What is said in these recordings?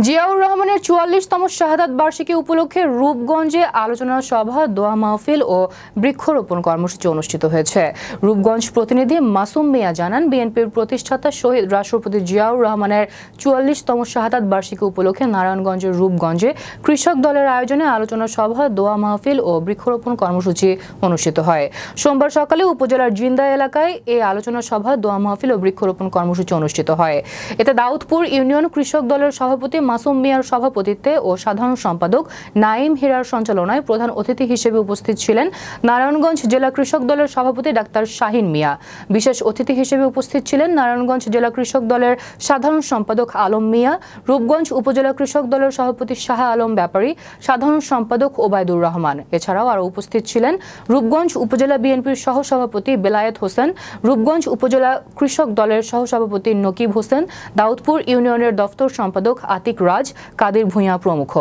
জিয়াউর রহমানের ৪৪তম শাহাদাত বার্ষিকী উপলক্ষে রূপগঞ্জে আলোচনা সভা, দোয়া মাহফিল ও বৃক্ষরোপণ কর্মসূচি অনুষ্ঠিত হয়েছে। রূপগঞ্জ প্রতিনিধি মাসুম মিয়া জানান, বিএনপির প্রতিষ্ঠাতা শহীদ রাষ্ট্রপতি জিয়াউর রহমানের ৪৪তম শাহাদাত বার্ষিকী উপলক্ষে নারায়ণগঞ্জের রূপগঞ্জে কৃষক দলের আয়োজনে আলোচনা সভা, দোয়া মাহফিল ও বৃক্ষরোপণ কর্মসূচি অনুষ্ঠিত হয়। সোমবার সকালে উপজেলার জিন্দা এলাকায় এই আলোচনা সভা, দোয়া মাহফিল ও বৃক্ষরোপণ কর্মসূচি অনুষ্ঠিত হয়। এতে দাউদপুর ইউনিয়ন কৃষক দলের সভাপতি মাসুম মিয়ার সভাপতিত্বে ও সাধারণ সম্পাদক নাইম হীরার সঞ্চালনায় প্রধান অতিথি হিসেবে উপস্থিত ছিলেন নারায়ণগঞ্জ জেলা কৃষক দলের সভাপতি ডাক্তার শাহিন মিয়া। বিশেষ অতিথি হিসেবে উপস্থিত ছিলেন নারায়ণগঞ্জ জেলা কৃষক দলের সাধারণ সম্পাদক আলম মিয়া, রূপগঞ্জ উপজেলা কৃষক দলের সভাপতি শাহ আলম ব্যাপারী, সাধারণ সম্পাদক ওবায়দুর রহমান। এছাড়াও আরও উপস্থিত ছিলেন রূপগঞ্জ উপজেলা বিএনপির সহসভাপতি বেলায়েত হোসেন, রূপগঞ্জ উপজেলা কৃষক দলের সহসভাপতি নকিব হোসেন, দাউদপুর ইউনিয়নের দফতর সম্পাদক আতিক রাজ, কাদের ভূঁইয়া প্রমুখ।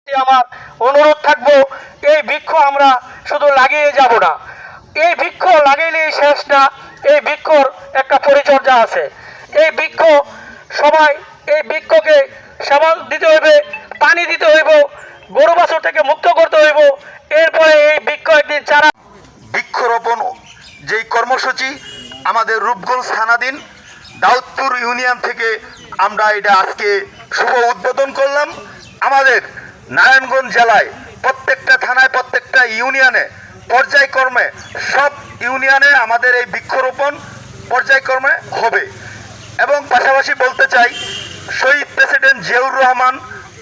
আমার অনুরোধ থাকবো, এই বৃক্ষ আমরা শুধু লাগিয়ে যাব না, এই বৃক্ষ লাগাইলেই শেষ না, এই বৃক্ষর একটা পরিচর্যা আছে। এই বৃক্ষ সবাই এই বৃক্ষকে সেবা দিতে হইবে, পানি দিতে হইব, গরু বাছুর থেকে মুক্ত করতে হইব। এরপরে এই বৃক্ষ একদিন চারা বৃক্ষরোপণ যেই কর্মসূচি আমাদের রূপগঞ্জ থানাধীন দাউদপুর ইউনিয়ন থেকে আমরা এটা আজকে শুভ উদ্বোধন করলাম। আমাদের নারায়ণগঞ্জ জেলায় প্রত্যেকটা থানায়, প্রত্যেকটা ইউনিয়নে পর্যায়ক্রমে সব ইউনিয়নে আমাদের এই বৃক্ষরোপণ পর্যায়ক্রমে হবে। এবং পাশাপাশি বলতে চাই, শহীদ প্রেসিডেন্ট জিয়াউর রহমান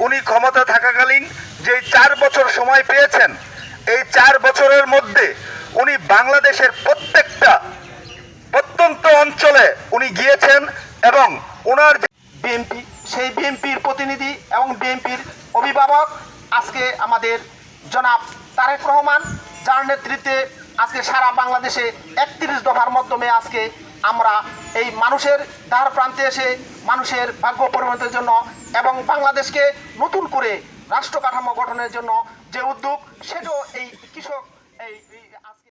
উনি ক্ষমতা থাকাকালীন যে 4 বছর সময় পেয়েছেন, এই 4 বছরের মধ্যে উনি বাংলাদেশের প্রত্যেকটা প্রত্যন্ত অঞ্চলে উনি গিয়েছেন এবং ওনার বিএনপি, সেই বিএনপির প্রতিনিধি এবং বিএনপির অভিভাবক আজকে আমাদের জনাব তারেক রহমান, যার নেতৃত্বে আজকে সারা বাংলাদেশে 31 দফার মাধ্যমে আজকে আমরা এই মানুষের দ্বার প্রান্তে এসে মানুষের ভাগ্য পরিবর্তনের জন্য এবং বাংলাদেশকে নতুন করে রাষ্ট্র কাঠামো গঠনের জন্য যে উদ্যোগ, সেটাও এই কৃষক এই আজকে